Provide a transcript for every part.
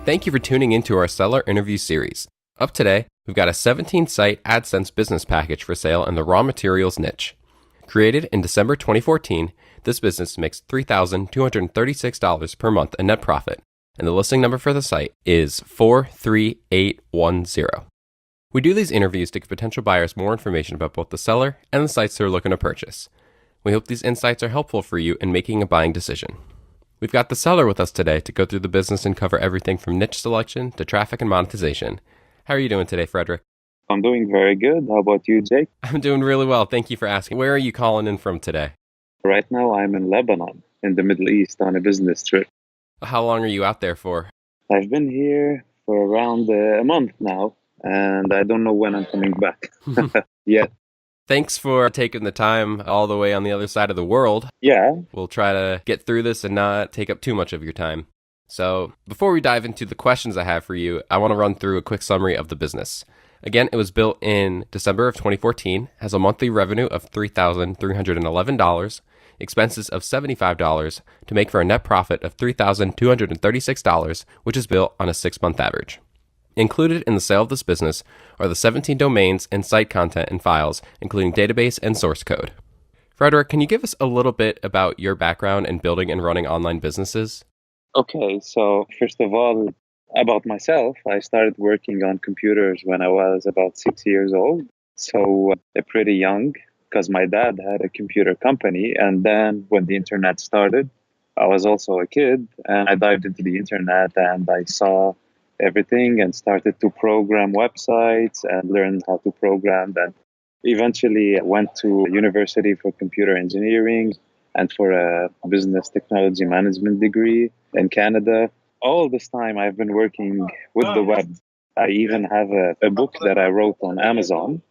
Thank you for tuning into our seller interview series. Up today, we've got a 17-site Adsense business package for sale in the raw materials niche. Created in December 2014, this business makes $3,236 per month in net profit, and the listing number for the site is 43810. We do these interviews to give potential buyers more information about both the seller and the sites they're looking to purchase. We hope these insights are helpful for you in making a buying decision. We've got the seller with us today to go through the business and cover everything from niche selection to traffic and monetization. How are you doing today, Frederick? I'm doing very good. How about you, Jake? I'm doing really well. Thank you for asking. Where are you calling in from today? Right now, I'm in Lebanon, in the Middle East, on a business trip. How long are you out there for? I've been here for around a month now, and I don't know when I'm coming back yet. Thanks for taking the time all the way on the other side of the world. Yeah. We'll try to get through this and not take up too much of your time. So, before we dive into the questions I have for you, I want to run through a quick summary of the business. Again, it was built in December of 2014, has a monthly revenue of $3,311, expenses of $75, to make for a net profit of $3,236, which is built on a 6-month average. Included in the sale of this business are the 17 domains and site content and files, including database and source code. Frederick, can you give us a little bit about your background in building and running online businesses? Okay, so first of all, about myself, I started working on computers when I was about 6 years old. So pretty young, because my dad had a computer company. And then when the internet started, I was also a kid, and I dived into the internet and I saw everything and started to program websites and learned how to program. And eventually went to university for computer engineering and for a business technology management degree in Canada. All this time I've been working with the web. I even have a book that I wrote on Amazon.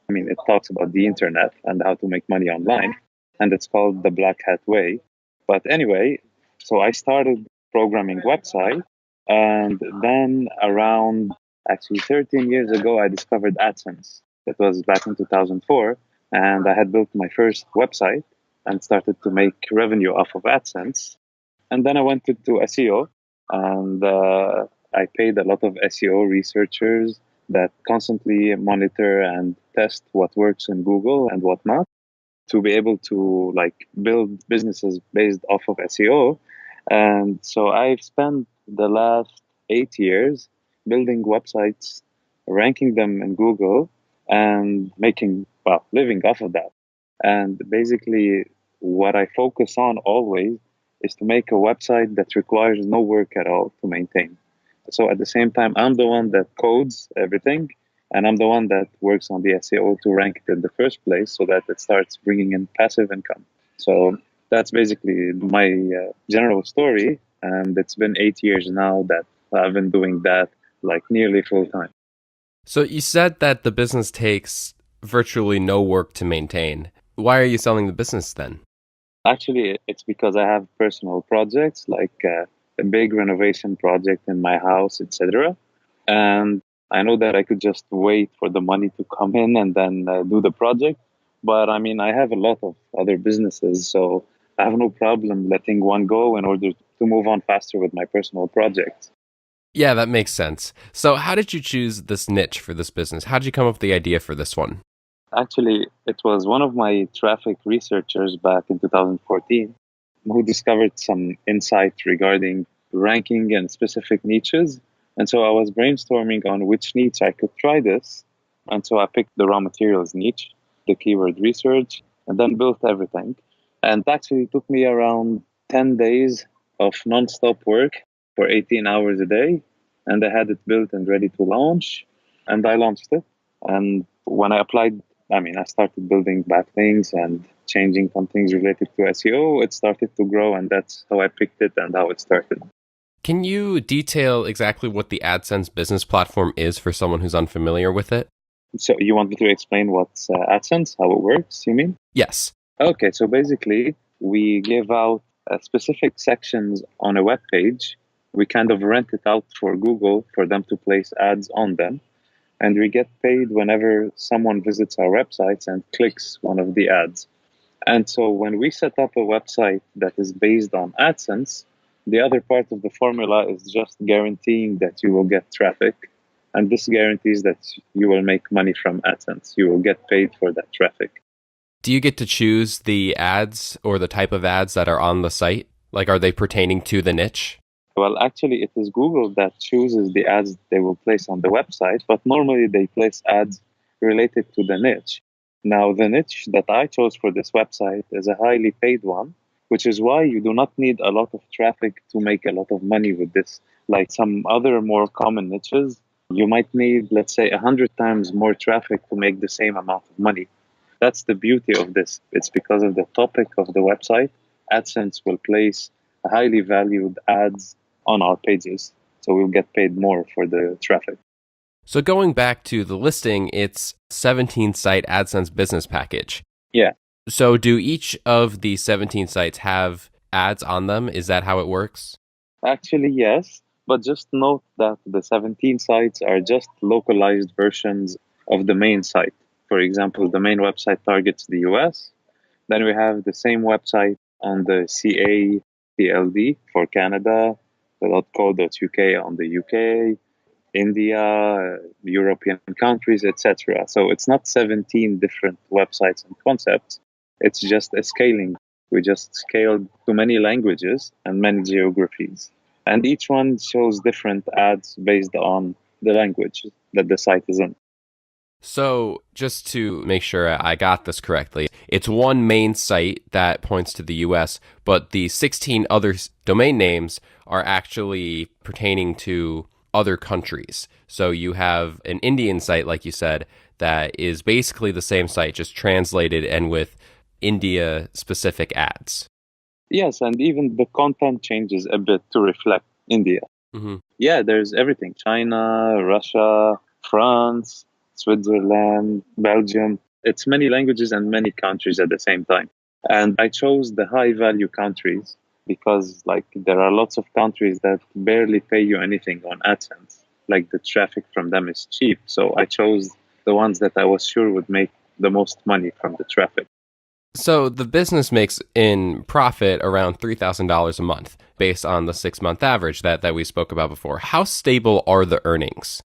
I mean, it talks about the internet and how to make money online, and it's called The Black Hat Way. But anyway, so I started programming websites. And then around actually 13 years ago, I discovered Adsense. That was back in 2004. And I had built my first website and started to make revenue off of Adsense. And then I went to SEO, and I paid a lot of SEO researchers that constantly monitor and test what works in Google and what not, to be able to build businesses based off of SEO. And so I've spent the last 8 years building websites, ranking them in Google, and living off of that. And basically, what I focus on always is to make a website that requires no work at all to maintain. So at the same time, I'm the one that codes everything, and I'm the one that works on the SEO to rank it in the first place so that it starts bringing in passive income. So that's basically my general story. And it's been 8 years now that I've been doing that nearly full time. So you said that the business takes virtually no work to maintain. Why are you selling the business then? Actually, it's because I have personal projects a big renovation project in my house, etc. And I know that I could just wait for the money to come in and then do the project. But I mean, I have a lot of other businesses, so I have no problem letting one go in order to move on faster with my personal projects. Yeah, that makes sense. So how did you choose this niche for this business? How did you come up with the idea for this one? Actually, it was one of my traffic researchers back in 2014 who discovered some insight regarding ranking and specific niches. And so I was brainstorming on which niche I could try this. And so I picked the raw materials niche, the keyword research, and then built everything. And actually, it took me around 10 days of nonstop work for 18 hours a day. And I had it built and ready to launch. And I launched it. And when I applied, I started building backlinks and changing some things related to SEO. It started to grow, and that's how I picked it and how it started. Can you detail exactly what the AdSense business platform is for someone who's unfamiliar with it? So you want me to explain what's AdSense, how it works, you mean? Yes. Okay, so basically, we give out specific sections on a web page. We kind of rent it out for Google for them to place ads on them. And we get paid whenever someone visits our websites and clicks one of the ads. And so when we set up a website that is based on AdSense, The other part of the formula is just guaranteeing that you will get traffic. And this guarantees that you will make money from AdSense. You will get paid for that traffic. Do you get to choose the ads or the type of ads that are on the site? Like, are they pertaining to the niche? Well, actually, it is Google that chooses the ads they will place on the website, but normally they place ads related to the niche. Now, the niche that I chose for this website is a highly paid one, which is why you do not need a lot of traffic to make a lot of money with this. Like some other more common niches, you might need, let's say, 100 times more traffic to make the same amount of money. That's the beauty of this. It's because of the topic of the website. AdSense will place highly valued ads on our pages. So we'll get paid more for the traffic. So going back to the listing, it's 17 site AdSense business package. Yeah, So do each of the 17 sites have ads on them? Is that how it works? actually, yes. But just note that the 17 sites are just localized versions of the main site. For example, the main website targets the US. Then we have the same website on the CA TLD for Canada, the .co.uk on the UK, India, European countries, etc. So it's not 17 different websites and concepts. It's just a scaling. We just scaled to many languages and many geographies. And each one shows different ads based on the language that the site is in. So just to make sure I got this correctly, it's one main site that points to the US, but the 16 other domain names are actually pertaining to other countries. So you have an Indian site, like you said, that is basically the same site, just translated and with India specific ads. Yes, and even the content changes a bit to reflect India. Mm-hmm. Yeah, there's everything: China, Russia, France, Switzerland, Belgium. It's many languages and many countries at the same time. And I chose the high value countries because like there are lots of countries that barely pay you anything on AdSense. Like the traffic from them is cheap. So I chose the ones that I was sure would make the most money from the traffic. So the business makes in profit around $3,000 a month based on the 6 month average that we spoke about before. How stable are the earnings?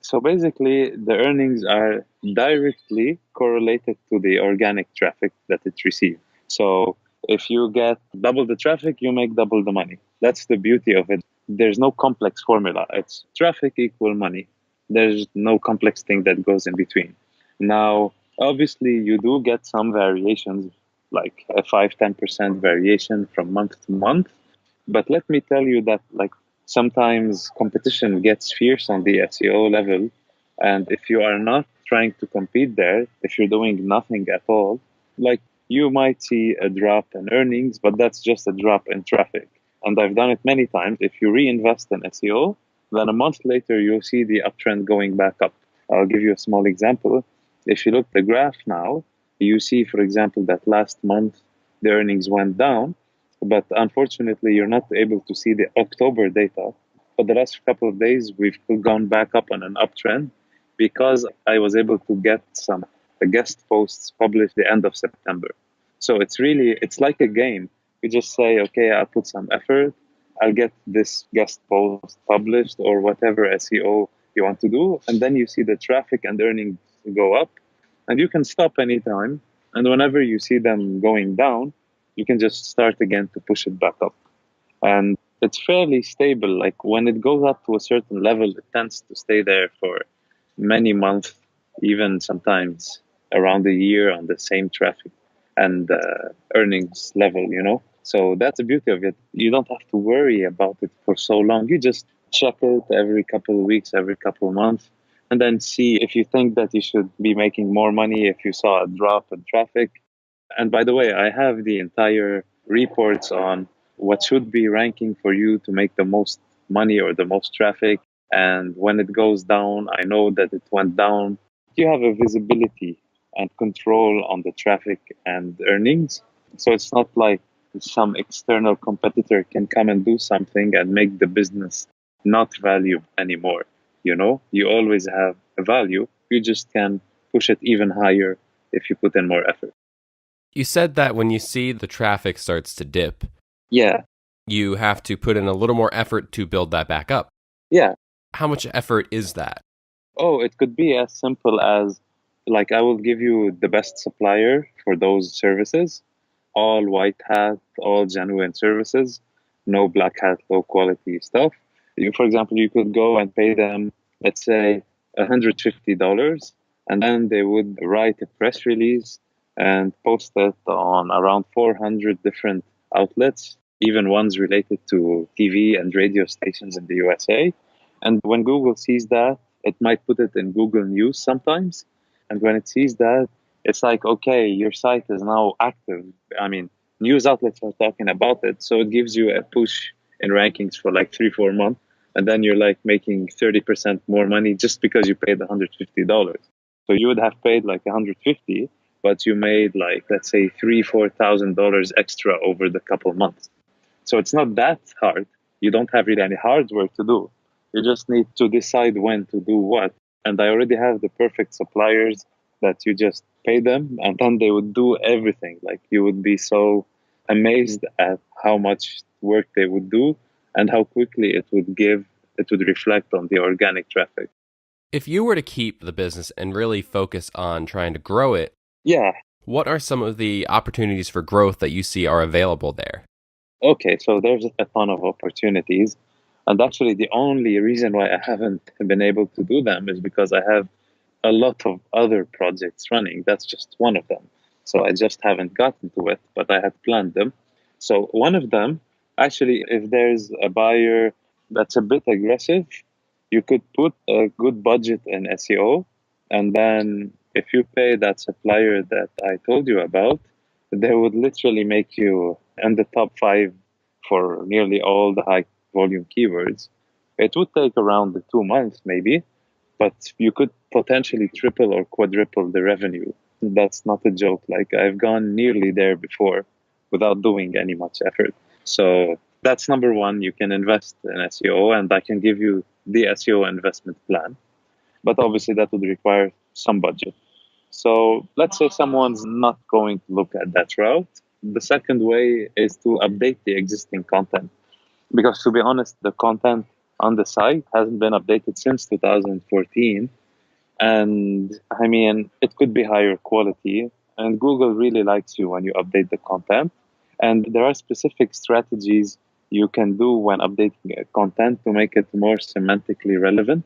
So basically, the earnings are directly correlated to the organic traffic that it receives. So if you get double the traffic, you make double the money. That's the beauty of it. There's no complex formula. It's traffic equal money. There's no complex thing that goes in between. Now, obviously, you do get some variations, like a 5-10% variation from month to month. But let me tell you that, like, sometimes competition gets fierce on the SEO level. And if you are not trying to compete there, if you're doing nothing at all, like you might see a drop in earnings, but that's just a drop in traffic. And I've done it many times. If you reinvest in SEO, then a month later, you'll see the uptrend going back up. I'll give you a small example. If you look at the graph now, you see, for example, that last month the earnings went down, but unfortunately, you're not able to see the October data. For the last couple of days, we've gone back up on an uptrend because I was able to get some guest posts published the end of September. So it's like a game. You just say, okay, I'll put some effort. I'll get this guest post published or whatever SEO you want to do. And then you see the traffic and earnings go up, and you can stop anytime. And whenever you see them going down, you can just start again to push it back up. And it's fairly stable. Like when it goes up to a certain level, it tends to stay there for many months, even sometimes around a year on the same traffic and earnings level. So that's the beauty of it. You don't have to worry about it for so long. You just check it every couple of weeks, every couple of months, and then see if you think that you should be making more money if you saw a drop in traffic. And by the way, I have the entire reports on what should be ranking for you to make the most money or the most traffic. And when it goes down, I know that it went down. You have a visibility and control on the traffic and earnings. So it's not like some external competitor can come and do something and make the business not valuable anymore. You always have a value. You just can push it even higher if you put in more effort. You said that when you see the traffic starts to dip, Yeah. you have to put in a little more effort to build that back up. Yeah. How much effort is that? Oh, it could be as simple as like I will give you the best supplier for those services, all white hat, all genuine services, no black hat, low quality stuff. For example, you could go and pay them, let's say, $150, and then they would write a press release and post it on around 400 different outlets, even ones related to TV and radio stations in the USA. And when Google sees that, it might put it in Google News sometimes. And when it sees that, it's like, okay, your site is now active. I mean, news outlets are talking about it. So it gives you a push in rankings for like 3, 4 months. And then you're like making 30% more money just because you paid $150. So you would have paid like 150, but you made like, let's say $3, $4,000 extra over the couple months. So it's not that hard. You don't have really any hard work to do. You just need to decide when to do what. And I already have the perfect suppliers that you just pay them and then they would do everything. Like you would be so amazed at how much work they would do and how quickly it would reflect on the organic traffic. If you were to keep the business and really focus on trying to grow it, Yeah. what are some of the opportunities for growth that you see are available there? Okay, so there's a ton of opportunities. And actually, the only reason why I haven't been able to do them is because I have a lot of other projects running. That's just one of them. So I just haven't gotten to it, but I had planned them. So one of them, actually, if there's a buyer that's a bit aggressive, you could put a good budget in SEO. And then if you pay that supplier that I told you about, they would literally make you in the top five for nearly all the high volume keywords. It would take around 2 months, maybe, but you could potentially triple or quadruple the revenue. That's not a joke. Like I've gone nearly there before without doing any much effort. So that's number one. You can invest in SEO, and I can give you the SEO investment plan. But obviously, that would require some budget. So let's say someone's not going to look at that route. The second way is to update the existing content. Because to be honest, the content on the site hasn't been updated since 2014. And I mean, it could be higher quality. And Google really likes you when you update the content. And there are specific strategies you can do when updating content to make it more semantically relevant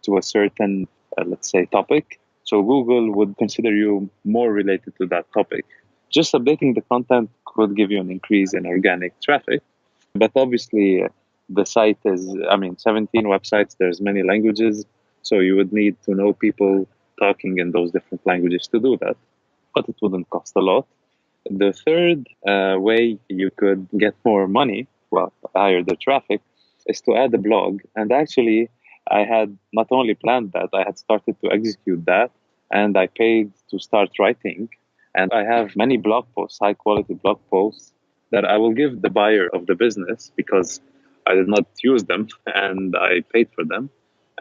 to a certain, let's say, topic. So Google would consider you more related to that topic. Just updating the content could give you an increase in organic traffic. But obviously, the site is, I mean, 17 websites, there's many languages. So you would need to know people talking in those different languages to do that. But it wouldn't cost a lot. The third way you could get more money, well, higher the traffic, is to add a blog. And actually, I had not only planned that, I had started to execute that, and I paid to start writing. And I have many blog posts, high quality blog posts, that I will give the buyer of the business because I did not use them and I paid for them.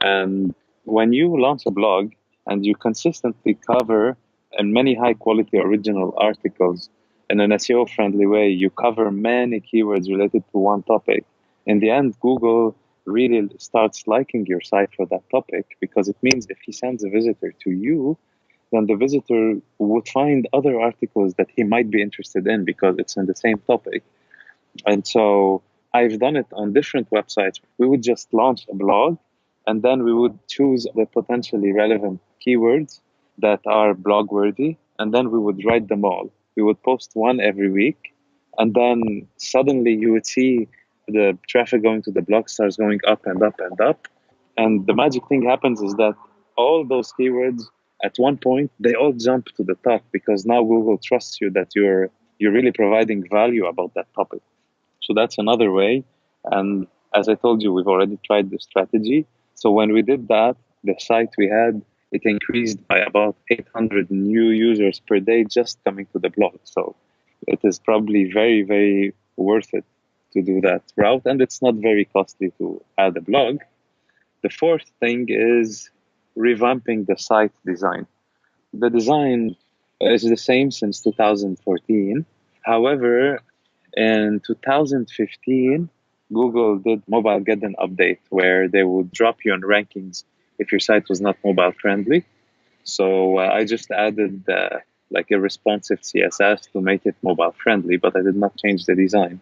And when you launch a blog and you consistently cover and many high quality original articles in an SEO friendly way, you cover many keywords related to one topic. In the end, Google really starts liking your site for that topic because it means if he sends a visitor to you, then the visitor would find other articles that he might be interested in because it's in the same topic. And so I've done it on different websites. We would just launch a blog and then we would choose the potentially relevant keywords that are blog worthy. And then we would write them all. We would post one every week. And then suddenly you would see the traffic going to the blog starts going up and up and up. And the magic thing happens is that all those keywords at one point they all jump to the top because now Google trusts you that you're really providing value about that topic. So that's another way. And as I told you, we've already tried this strategy. So when we did that, the site we had, it increased by about 800 new users per day just coming to the blog. So it is probably very, very worth it to do that route. And it's not very costly to add a blog. The fourth thing is revamping the site design. The design is the same since 2014. However, In 2015, Google did mobile get an update where they would drop you on rankings if your site was not mobile friendly. So I just added like a responsive CSS to make it mobile friendly, but I did not change the design.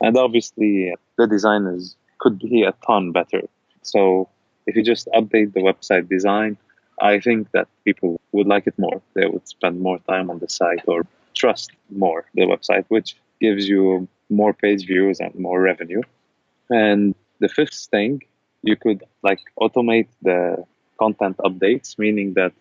And obviously, the design is could be a ton better. So if you just update the website design, I think that people would like it more. They would spend more time on the site or trust more the website, which gives you more page views and more revenue. And the fifth thing, you could like automate the content updates, meaning that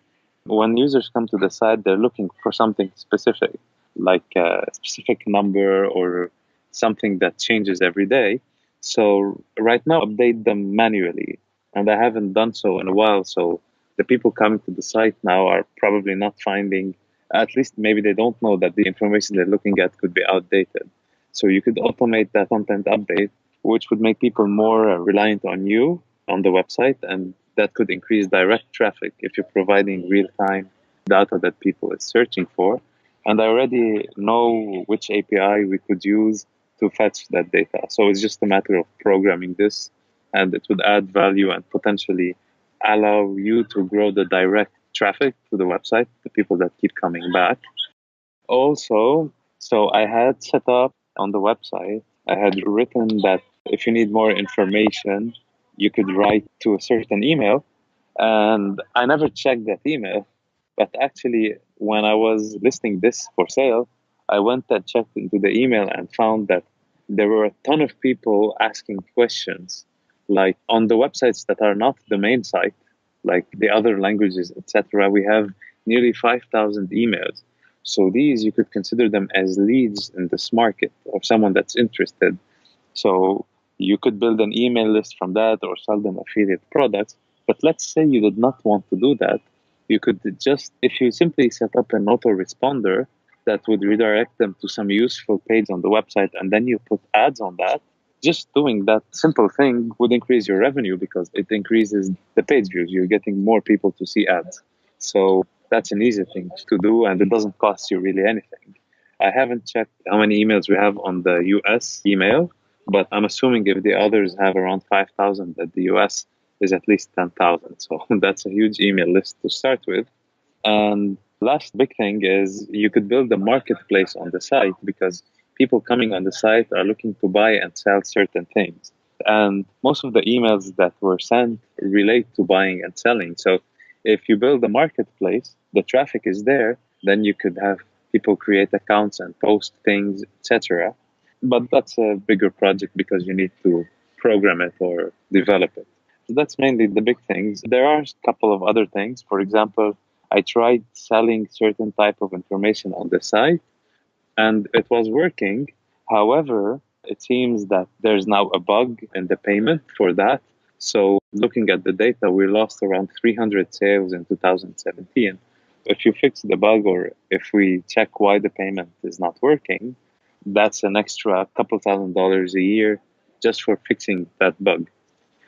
when users come to the site, they're looking for something specific, like a specific number or something that changes every day. So right now, update them manually, and I haven't done so in a while. So the people coming to the site now are probably not finding, at least maybe they don't know that the information they're looking at could be outdated. So you could automate that content update, which would make people more reliant on you on the website, and that could increase direct traffic if you're providing real-time data that people is searching for. And I already know which API we could use to fetch that data. So it's just a matter of programming this, and it would add value and potentially allow you to grow the direct traffic to the website, the people that keep coming back. Also, so I had set up on the website, I had written that if you need more information, you could write to a certain email. And I never checked that email. But actually, when I was listing this for sale, I went and checked into the email and found that there were a ton of people asking questions, like on the websites that are not the main site, like the other languages, etc. We have nearly 5,000 emails. So these you could consider them as leads in this market of someone that's interested. So you could build an email list from that or sell them affiliate products. But let's say you did not want to do that. You could just, if you simply set up an autoresponder that would redirect them to some useful page on the website and then you put ads on that, just doing that simple thing would increase your revenue because it increases the page views. You're getting more people to see ads. So that's an easy thing to do and it doesn't cost you really anything. I haven't checked how many emails we have on the US email, but I'm assuming if the others have around 5,000, that the US is at least 10,000. So that's a huge email list to start with. And last big thing is you could build a marketplace on the site because people coming on the site are looking to buy and sell certain things. And most of the emails that were sent relate to buying and selling. So if you build a marketplace, the traffic is there, then you could have people create accounts and post things, etc. But that's a bigger project because you need to program it or develop it. So that's mainly the big things. There are a couple of other things. For example, I tried selling certain type of information on the site and it was working. However, it seems that there's now a bug in the payment for that. So looking at the data, we lost around 300 sales in 2017. If you fix the bug or if we check why the payment is not working, that's an extra couple $1,000s a year just for fixing that bug.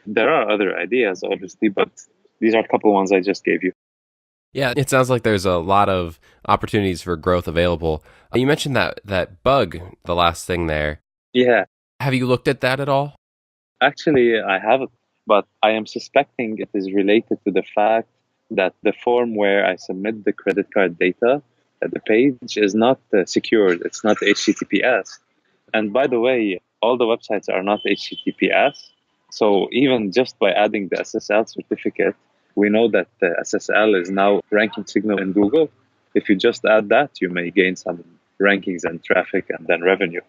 There are other ideas, obviously, but these are a couple ones I just gave you. Yeah, it sounds like there's a lot of opportunities for growth available. You mentioned that bug, the last thing there. Yeah, Have you looked at that at all? actually, I haven't, but I am suspecting it is related to the fact that the form where I submit the credit card data at the page is not secured. It's not HTTPS. And by the way, all the websites are not HTTPS. So even just by adding the SSL certificate, we know that the SSL is now ranking signal in Google. If you just add that, you may gain some rankings and traffic and then revenue.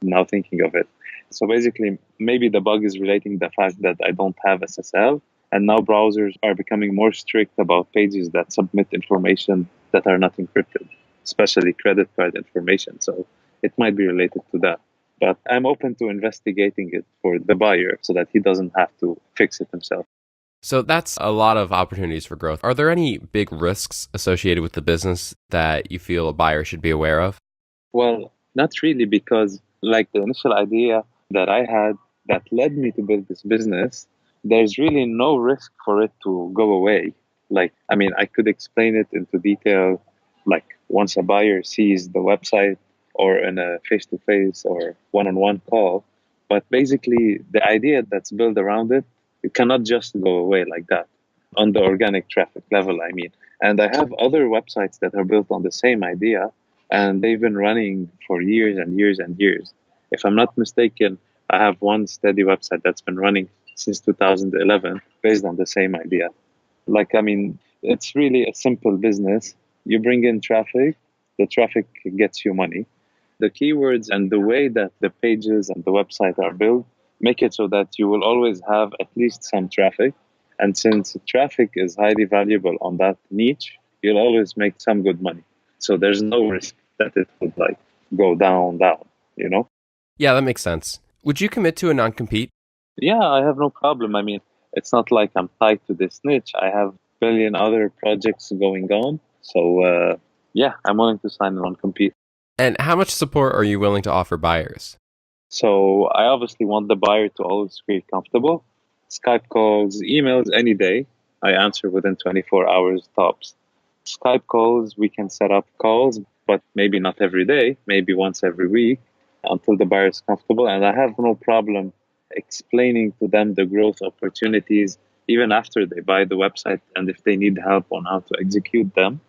Now thinking of it. So basically, maybe the bug is relating the fact that I don't have SSL, and now browsers are becoming more strict about pages that submit information that are not encrypted, especially credit card information. So it might be related to that. But I'm open to investigating it for the buyer so that he doesn't have to fix it himself. So that's a lot of opportunities for growth. Are there any big risks associated with the business that you feel a buyer should be aware of? Well, not really, because like the initial idea that I had that led me to build this business, there's really no risk for it to go away. Like, I mean, I could explain it into detail, like once a buyer sees the website or in a face-to-face or one-on-one call. But basically, the idea that's built around it, it cannot just go away like that on the organic traffic level, I mean. And I have other websites that are built on the same idea, and they've been running for years and years and years. If I'm not mistaken, I have one steady website that's been running since 2011 based on the same idea. Like, I mean, it's really a simple business. You bring in traffic, the traffic gets you money. The keywords and the way that the pages and the website are built make it so that you will always have at least some traffic. And since traffic is highly valuable on that niche, you'll always make some good money. So there's no risk that it would like go down, you know? Yeah, that makes sense. Would you commit to a non-compete? Yeah, I have no problem. I mean, it's not like I'm tied to this niche. I have billion other projects going on. So yeah, I'm willing to sign a non-compete. And how much support are you willing to offer buyers? So I obviously want the buyer to always feel comfortable. Skype calls, emails, any day. I answer within 24 hours tops. Skype calls, we can set up calls, but maybe not every day, maybe once every week until the buyer is comfortable. And I have no problem explaining to them the growth opportunities even after they buy the website and if they need help on how to execute them.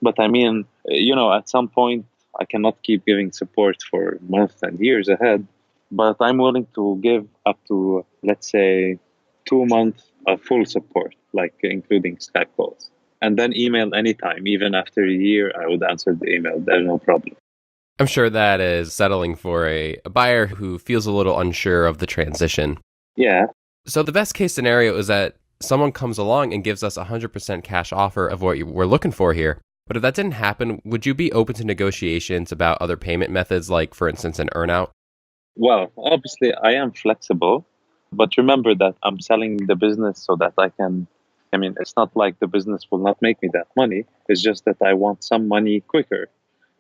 But I mean, at some point, I cannot keep giving support for months and years ahead. But I'm willing to give up to, let's say, 2 months of full support, like including Skype calls. And then email anytime. Even after a year, I would answer the email. There's no problem. I'm sure that is settling for a buyer who feels a little unsure of the transition. Yeah. So the best case scenario is that someone comes along and gives us a 100% cash offer of what we're looking for here. But if that didn't happen, would you be open to negotiations about other payment methods, like, for instance, an earnout? Well, obviously, I am flexible. But remember that I'm selling the business so that I mean, it's not like the business will not make me that money. It's just that I want some money quicker.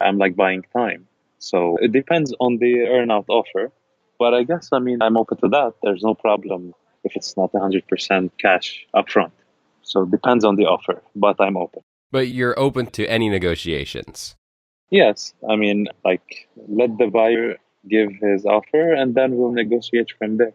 I'm like buying time. So it depends on the earnout offer. But I guess, I mean, I'm open to that. There's no problem if it's not 100% cash upfront. So it depends on the offer, but I'm open. But you're open to any negotiations. Yes, I mean, like, let the buyer give his offer and then we'll negotiate from there.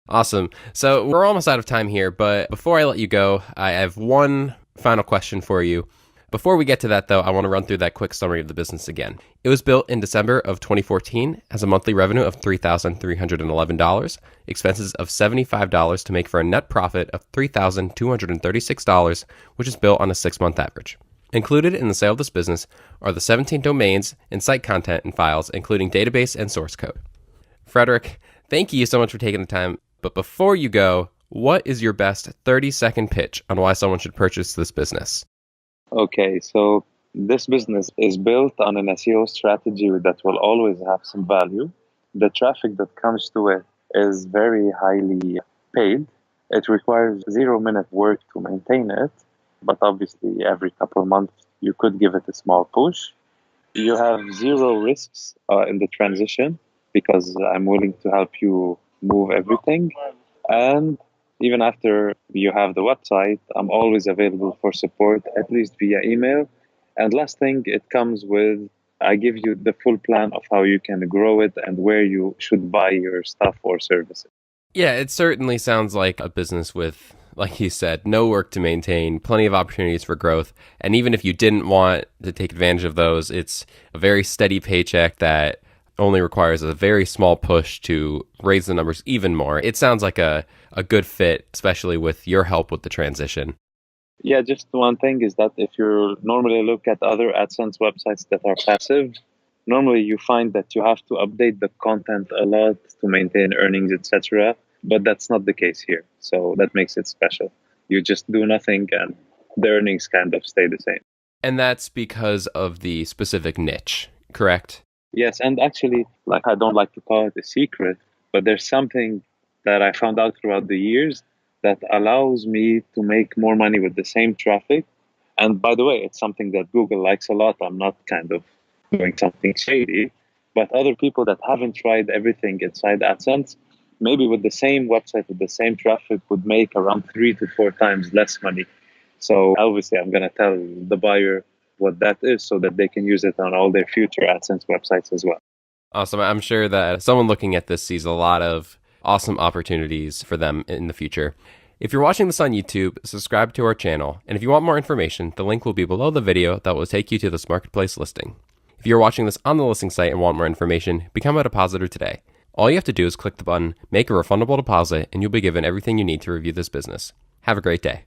Awesome. So we're almost out of time here, but before I let you go, I have one final question for you. Before we get to that, though, I want to run through that quick summary of the business again. It was built in December of 2014, has a monthly revenue of $3,311, expenses of $75 to make for a net profit of $3,236, which is built on a 6-month average. Included in the sale of this business are the 17 domains and site content and files, including database and source code. Frederick, thank you so much for taking the time. But before you go, what is your best 30-second pitch on why someone should purchase this business? Okay, so this business is built on an SEO strategy that will always have some value. The traffic that comes to it is very highly paid. It requires 0-minute work to maintain it, but obviously every couple of months you could give it a small push. You have zero risks in the transition because I'm willing to help you move everything. And even after you have the website, I'm always available for support, at least via email. And last thing, it comes with I give you the full plan of how you can grow it and where you should buy your stuff or services. Yeah, it certainly sounds like a business with, like you said, no work to maintain, plenty of opportunities for growth. And even if you didn't want to take advantage of those, it's a very steady paycheck that only requires a very small push to raise the numbers even more. It sounds like a good fit, especially with your help with the transition. Yeah, just one thing is that if you normally look at other AdSense websites that are passive, normally you find that you have to update the content a lot to maintain earnings, etc. But that's not the case here. So that makes it special. You just do nothing and the earnings kind of stay the same. And that's because of the specific niche, correct? Yes, and actually, like I don't like to call it a secret, but there's something that I found out throughout the years that allows me to make more money with the same traffic. And by the way, it's something that Google likes a lot. I'm not kind of doing something shady, but other people that haven't tried everything inside AdSense, maybe with the same website, with the same traffic, would make around 3 to 4 times less money. So obviously, I'm going to tell the buyer what that is so that they can use it on all their future AdSense websites as well. Awesome. I'm sure that someone looking at this sees a lot of awesome opportunities for them in the future. If you're watching this on YouTube, subscribe to our channel. And if you want more information, the link will be below the video that will take you to this marketplace listing. If you're watching this on the listing site and want more information, become a depositor today. All you have to do is click the button, make a refundable deposit, and you'll be given everything you need to review this business. Have a great day.